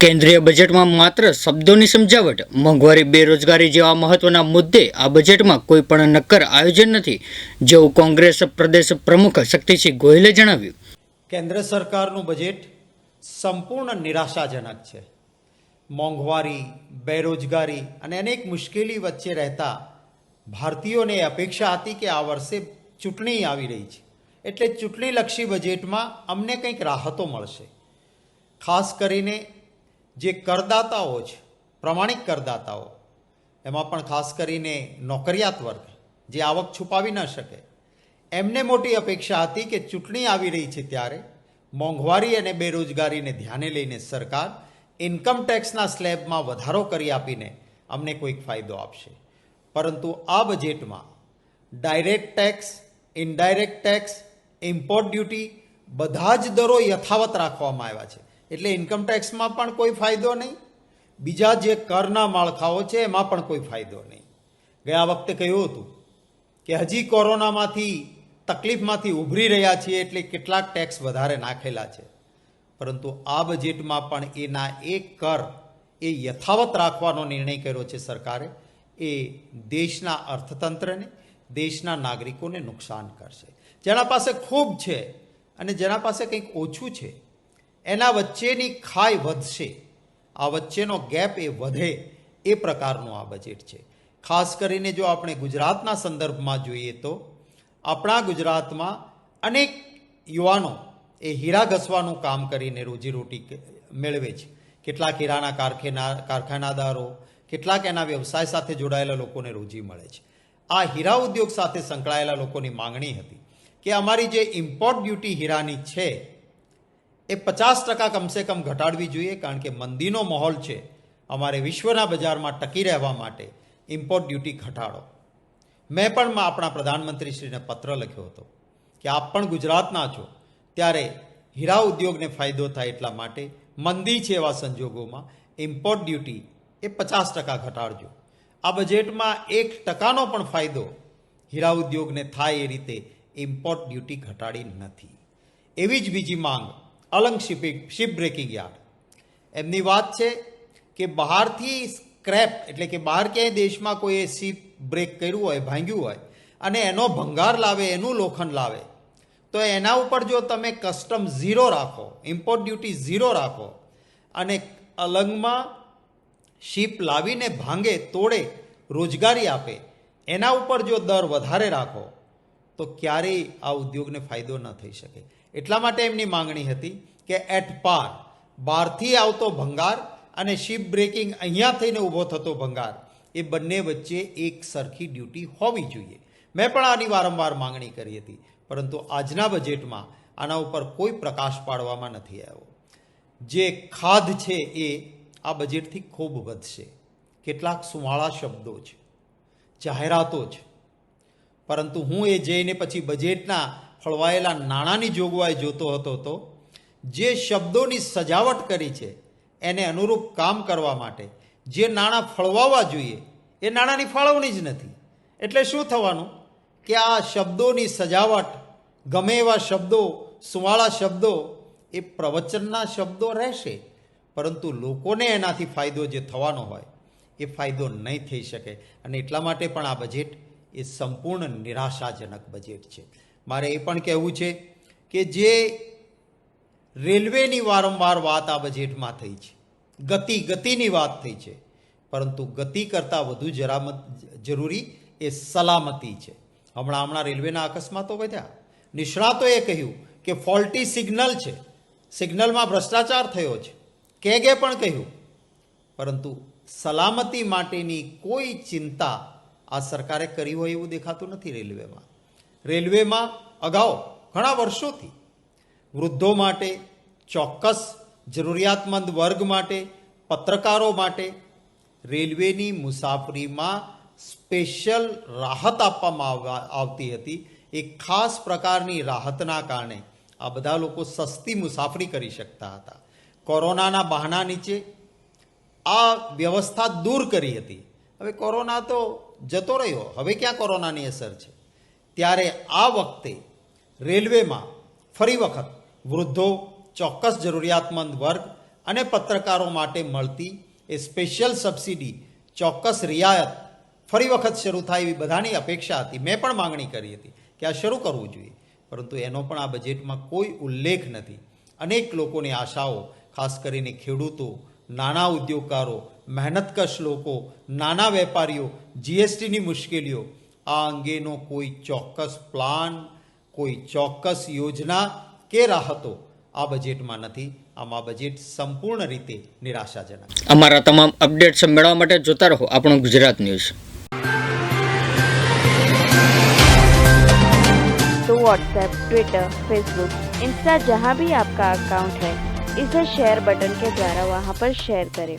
કેન્દ્રીય બજેટમાં માત્ર શબ્દોની સમજાવટ, મોંઘવારી, બેરોજગારી જેવા મહત્વના મુદ્દે આ બજેટમાં કોઈ પણ નક્કર આયોજન નથી, જેવું કોંગ્રેસ પ્રદેશ પ્રમુખ શક્તિસિંહ ગોહિલે જણાવ્યું. કેન્દ્ર સરકારનું બજેટ સંપૂર્ણ નિરાશાજનક છે. મોંઘવારી, બેરોજગારી અને અનેક મુશ્કેલી વચ્ચે રહેતા ભારતીયોને અપેક્ષા હતી કે આ વર્ષે ચૂંટણી આવી રહી છે, એટલે ચૂંટણીલક્ષી બજેટમાં અમને કંઈક રાહતો મળશે. ખાસ કરીને જે કરદાતાઓ છે, પ્રમાણિક કરદાતાઓ, એમાં પણ ખાસ કરીને નોકરિયાત વર્ગ જે આવક છુપાવી ન શકે, એમને મોટી અપેક્ષા હતી કે ચૂંટણી આવી રહી છે ત્યારે મોંઘવારી અને બેરોજગારીને ધ્યાને લઈને સરકાર ઇન્કમ ટેક્સના સ્લેબમાં વધારો કરી આપીને અમને કોઈક ફાયદો આપશે. પરંતુ આ બજેટમાં direct tax, indirect tax, import duty બધા જ દરો યથાવત રાખવામાં આવ્યા છે. એટલે ઇન્કમ ટેક્સમાં પણ કોઈ ફાયદો નહીં, બીજા જે કરના માળખાઓ છે એમાં પણ કોઈ ફાયદો નહીં. ગયા વખતે કહ્યું હતું કે હજી કોરોનામાંથી તકલીફમાંથી ઉભરી રહ્યા છીએ એટલે કેટલાક ટેક્સ વધારે નાખેલા છે, પરંતુ આ બજેટમાં પણ એના એક કર એ યથાવત રાખવાનો નિર્ણય કર્યો છે સરકારે. એ દેશના અર્થતંત્રને, દેશના નાગરિકોને નુકસાન કરશે. જેના પાસે ખૂબ છે અને જેના પાસે કંઈક ઓછું છે એના વચ્ચેની ખાઈ વધશે, આ વચ્ચેનો ગેપ એ વધે એ પ્રકારનું આ બજેટ છે. ખાસ કરીને જો આપણે ગુજરાતના સંદર્ભમાં જોઈએ તો આપણા ગુજરાતમાં અનેક યુવાનો એ હીરા ઘસવાનું કામ કરીને રોજીરોટી મેળવે છે. કેટલાક હીરાના કારખાનાદારો, કેટલાક એના વ્યવસાય સાથે જોડાયેલા લોકોને રોજી મળે છે. આ હીરા ઉદ્યોગ સાથે સંકળાયેલા લોકોની માંગણી હતી કે અમારી જે ઇમ્પોર્ટ ડ્યુટી હીરાની છે એ 50% કમસે કમ ઘટાડવી જોઈએ, કારણ કે મંદીનો માહોલ છે. અમારે વિશ્વના બજારમાં ટકી રહેવા માટે ઇમ્પોર્ટ ડ્યુટી ઘટાડો. મેં પણ આપણા પ્રધાનમંત્રીશ્રીને પત્ર લખ્યો હતો કે આપ પણ ગુજરાતના છો, ત્યારે હીરા ઉદ્યોગને ફાયદો થાય એટલા માટે મંદી છે એવા સંજોગોમાં ઇમ્પોર્ટ ડ્યુટી એ 50% ઘટાડજો. આ બજેટમાં 1% પણ ફાયદો હીરા ઉદ્યોગને થાય એ રીતે ઇમ્પોર્ટ ડ્યુટી ઘટાડી નથી. એવી જ બીજી માંગ અલંગ શિપ બ્રેકિંગ યાર્ડ, એમની વાત છે કે બહારથી સ્ક્રેપ એટલે કે બહાર ક્યાંય દેશમાં કોઈ શિપ બ્રેક કર્યું હોય, ભાંગ્યું હોય અને એનો ભંગાર લાવે, એનું લોખંડ લાવે, તો એના ઉપર જો તમે કસ્ટમ ઝીરો રાખો, ઇમ્પોર્ટ ડ્યુટી ઝીરો રાખો અને અલંગમાં શિપ લાવીને ભાંગે, તોડે, રોજગારી આપે, એના ઉપર જો દર વધારે રાખો તો ક્યારેય આ ઉદ્યોગને ફાયદો ન થઈ શકે. એટલા માટે એમની માંગણી હતી કે એટ પાર બહારથી આવતો ભંગાર અને શિપ બ્રેકિંગ અહીંયા થઈને ઊભો થતો ભંગાર, એ બંને વચ્ચે એક સરખી ડ્યુટી હોવી જોઈએ. મેં પણ આની વારંવાર માંગણી કરી હતી, પરંતુ આજના બજેટમાં આના ઉપર કોઈ પ્રકાશ પાડવામાં નથી આવ્યો. જે ખાધ છે એ આ બજેટથી ખૂબ વધશે. કેટલાક સુવાળા શબ્દો છે, જાહેરાતો છે, પરંતુ હું એ જઈને પછી બજેટના ફળવાયેલા નાણાંની જોગવાઈ જોતો હતો તો જે શબ્દોની સજાવટ કરી છે એને અનુરૂપ કામ કરવા માટે જે નાણાં ફળવાવા જોઈએ એ નાણાંની ફાળવણી જ નથી. એટલે શું થવાનું કે આ શબ્દોની સજાવટ, ગમે એવા શબ્દો, સુવાળા શબ્દો એ પ્રવચનના શબ્દો રહેશે, પરંતુ લોકોને એનાથી ફાયદો જે થવાનો હોય એ ફાયદો નહીં થઈ શકે. અને એટલા માટે પણ આ બજેટ એ સંપૂર્ણ નિરાશાજનક બજેટ છે. મારે એ પણ કહેવું છે કે જે રેલવેની વારંવાર વાત આ બજેટમાં થઈ છે, ગતિની વાત થઈ છે, પરંતુ ગતિ કરતાં વધુ જરૂરી એ સલામતી છે. હમણાં રેલવેના અકસ્માતો વધ્યા. નિષ્ણાતોએ કહ્યું કે ફોલ્ટી સિગ્નલ છે, સિગ્નલમાં ભ્રષ્ટાચાર થયો છે, કેગે પણ કહ્યું, પરંતુ સલામતી માટેની કોઈ ચિંતા આ સરકારે કરી હોય એવું દેખાતું નથી. રેલવેમાં અગાઉ ઘણા વર્ષોથી વૃદ્ધો માટે, ચોક્કસ જરૂરિયાતમંદ વર્ગ માટે, પત્રકારો માટે રેલવેની મુસાફરીમાં સ્પેશિયલ રાહત આપવામાં આવતી હતી. એક ખાસ પ્રકારની રાહતના કારણે આ બધા લોકો સસ્તી મુસાફરી કરી શકતા હતા. કોરોનાના બહાના નીચે આ વ્યવસ્થા દૂર કરી હતી. હવે કોરોના તો જતો રહ્યો, હવે ક્યાં કોરોનાની અસર છે? ત્યારે આ વખતે રેલવેમાં ફરી વખત વૃદ્ધો, ચોક્કસ જરૂરિયાતમંદ વર્ગ અને પત્રકારો માટે મળતી એ સ્પેશિયલ સબસિડી, ચોક્કસ રિયાયત ફરી વખત શરૂ થાય એવી બધાની અપેક્ષા હતી. મેં પણ માંગણી કરી હતી કે આ શરૂ કરવું જોઈએ, પરંતુ એનો પણ આ બજેટમાં કોઈ ઉલ્લેખ નથી. અનેક લોકોની આશાઓ, ખાસ કરીને ખેડૂતો, નાના ઉદ્યોગકારો, મહેનતકશ લોકો, નાના વેપારીઓ, જીએસટીની મુશ્કેલીઓ, આ અંગેનો કોઈ ચોક્કસ પ્લાન, કોઈ ચોક્કસ યોજના કે રાહતો આ બજેટમાં નથી. આમ આ બજેટ સંપૂર્ણ રીતે નિરાશાજનક. અમારા તમામ અપડેટ્સ મેળવવા માટે જોતા રહો આપણું ગુજરાત ન્યૂઝ. तो व्हाट्सएप, ट्विटर, फेसबुक, इंस्टा जहाँ भी आपका अकाउंट है, इसे शेयर बटन के द्वारा वहाँ पर शेयर करें